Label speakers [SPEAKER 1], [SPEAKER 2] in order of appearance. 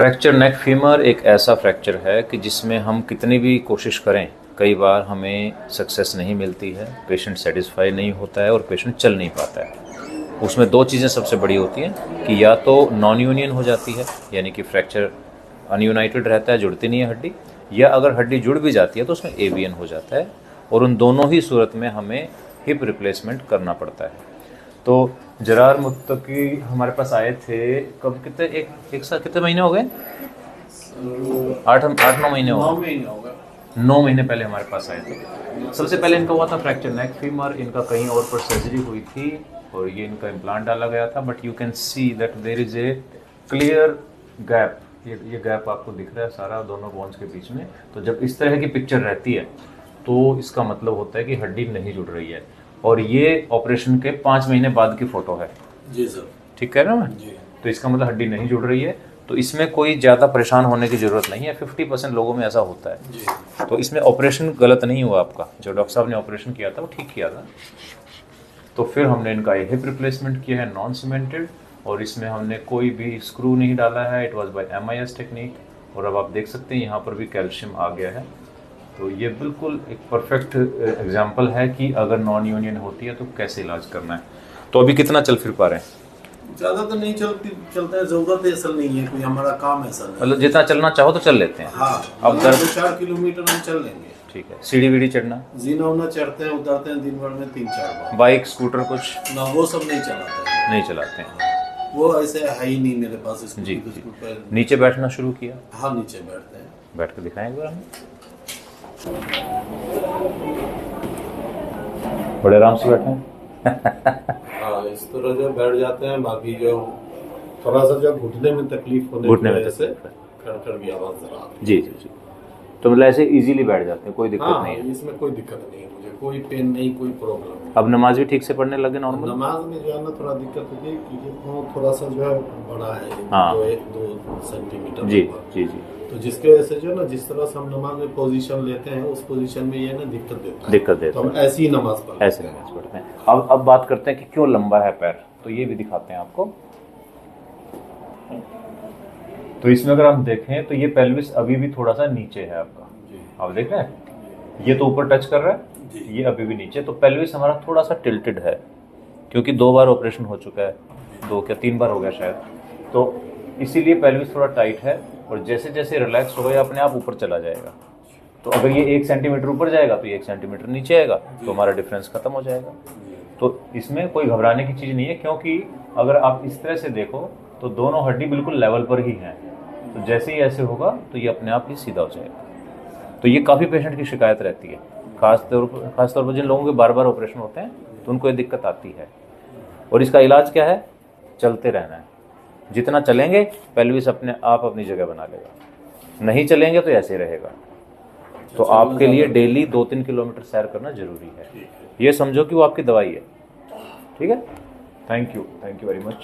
[SPEAKER 1] Fracture नेक femur एक ऐसा fracture है कि जिसमें हम कितनी भी कोशिश करें कई बार हमें सक्सेस नहीं मिलती है, पेशेंट सेटिस्फाई नहीं होता है और पेशेंट चल नहीं पाता है। उसमें दो चीज़ें सबसे बड़ी होती हैं कि या तो नॉन यूनियन हो जाती है, यानी कि फ्रैक्चर अनयूनाइटेड रहता है, जुड़ती नहीं है हड्डी, या अगर हड्डी जुड़ भी जाती है तो उसमें एवियन हो जाता है। और उन दोनों ही सूरत में हमें हिप रिप्लेसमेंट करना पड़ता है। तो जरार मुत्तकी हमारे पास आए थे कब, कितने एक साल कितने महीने हो गए? 8-9 महीने हो गए। 9 महीने पहले हमारे पास आए थे। सबसे पहले इनका हुआ था फ्रैक्चर नेक फीमर। इनका कहीं और पर सर्जरी हुई थी और ये इनका इम्प्लांट डाला गया था, but you can see that there is a clear gap. ये गैप आपको दिख रहा है सारा दोनों बोन्स के बीच में। तो जब इस तरह की पिक्चर रहती है तो इसका मतलब होता है कि हड्डी नहीं जुड़ रही है। और ये ऑपरेशन के 5 महीने बाद की फोटो है।
[SPEAKER 2] जी सर,
[SPEAKER 1] ठीक कह रहा हूँ मैं?
[SPEAKER 2] जी।
[SPEAKER 1] तो इसका मतलब हड्डी नहीं जुड़ रही है। तो इसमें कोई ज़्यादा परेशान होने की ज़रूरत नहीं है। 50% लोगों में ऐसा होता है
[SPEAKER 2] जी।
[SPEAKER 1] तो इसमें ऑपरेशन गलत नहीं हुआ आपका। जो डॉक्टर साहब ने ऑपरेशन किया था वो ठीक किया था। तो फिर हमने इनका ये हिप रिप्लेसमेंट किया है नॉन सीमेंटेड, और इसमें हमने कोई भी स्क्रू नहीं डाला है। It was by MIS technique. और अब आप देख सकते हैं यहाँ पर भी कैल्शियम आ गया है। तो ये बिल्कुल एक परफेक्ट एग्जांपल है कि अगर नॉन यूनियन होती है तो कैसे इलाज करना है। तो अभी कितना चल फिर पा रहे हैं?
[SPEAKER 2] ज्यादा तो नहीं चलता है, जरूरत है असल नहीं है, कोई हमारा काम ऐसा नहीं।
[SPEAKER 1] मतलब जितना चलना चाहो तो चल लेते हैं।
[SPEAKER 2] हाँ,
[SPEAKER 1] अब
[SPEAKER 2] 4 किलोमीटर हम चल लेंगे।
[SPEAKER 1] ठीक है। सीढ़ी वीढ़ी चढ़ना,
[SPEAKER 2] जीना उना चढ़ते हैं, उतरते हैं दिन भर में 3-4 बार।
[SPEAKER 1] बाइक स्कूटर कुछ
[SPEAKER 2] ना वो सब नहीं चलाते हैं।
[SPEAKER 1] नहीं चलाते हैं।
[SPEAKER 2] वो ऐसे है ही नहीं मेरे पास।
[SPEAKER 1] जी, नीचे बैठना शुरू किया?
[SPEAKER 2] हाँ, नीचे बैठते हैं।
[SPEAKER 1] बैठ कर दिखाएं एक बार हमें। बड़े आराम से बैठे हैं।
[SPEAKER 2] हाँ, इस तरह जो बैठ जाते हैं। बाकी जो थोड़ा सा जो घुटने में तकलीफ होने
[SPEAKER 1] घुटने में
[SPEAKER 2] से खड़ भी आवाज जरा आती है।
[SPEAKER 1] जी जी जी। तो मतलब ऐसे इजीली बैठ जाते हैं, कोई दिक्कत
[SPEAKER 2] हाँ,
[SPEAKER 1] नहीं है?
[SPEAKER 2] इसमें कोई दिक्कत नहीं है, मुझे कोई पेन नहीं, कोई प्रॉब्लम नहीं।
[SPEAKER 1] अब नमाज भी ठीक से पढ़ने लगे नॉर्मल?
[SPEAKER 2] नमाज में जो है ना थोड़ा दिक्कत होती है क्योंकि वो थोड़ा सा जो है बड़ा है।
[SPEAKER 1] हाँ।
[SPEAKER 2] 2 सेंटीमीटर।
[SPEAKER 1] जी जी जी।
[SPEAKER 2] तो जिसके वजह से जो है ना, जिस तरह से हम नमाज में पोजीशन लेते हैं उस पोजीशन में ये ना दिक्कत देता है। तो हम ऐसी ही नमाज पढ़ते हैं।
[SPEAKER 1] ऐसे नमाज पढ़ते हैं। अब बात करते हैं कि क्यों लंबा है पैर। तो ये भी दिखाते हैं आपको। तो इसमें अगर हम देखें तो ये पेल्विस अभी भी थोड़ा सा नीचे है आपका। आप देख रहे हैं, ये तो ऊपर टच कर रहा है, ये अभी भी नीचे। तो पेल्विस हमारा थोड़ा सा टिल्टेड है क्योंकि 2 बार ऑपरेशन हो चुका है, 2 क्या 3 बार हो गया शायद। तो इसीलिए पेल्विस थोड़ा टाइट है और जैसे जैसे रिलैक्स होगा अपने आप ऊपर चला जाएगा। तो अगर ये 1 सेंटीमीटर ऊपर जाएगा तो ये 1 सेंटीमीटर नीचे आएगा, तो हमारा डिफरेंस खत्म हो जाएगा। तो इसमें कोई घबराने की चीज़ नहीं है, क्योंकि अगर आप इस तरह से देखो तो दोनों हड्डी बिल्कुल लेवल पर ही हैं। तो जैसे ही ऐसे होगा तो ये अपने आप ही सीधा हो जाएगा। तो ये काफ़ी पेशेंट की शिकायत रहती है, खासतौर पर जिन लोगों के बार बार ऑपरेशन होते हैं तो उनको ये दिक्कत आती है। और इसका इलाज क्या है? चलते रहना है। जितना चलेंगे पेल्विस अपने आप अपनी जगह बना लेगा, नहीं चलेंगे तो ऐसे रहेगा। तो आपके लिए डेली 2-3 किलोमीटर सैर करना जरूरी है। ये समझो कि वो आपकी दवाई है। ठीक है। Thank you very much.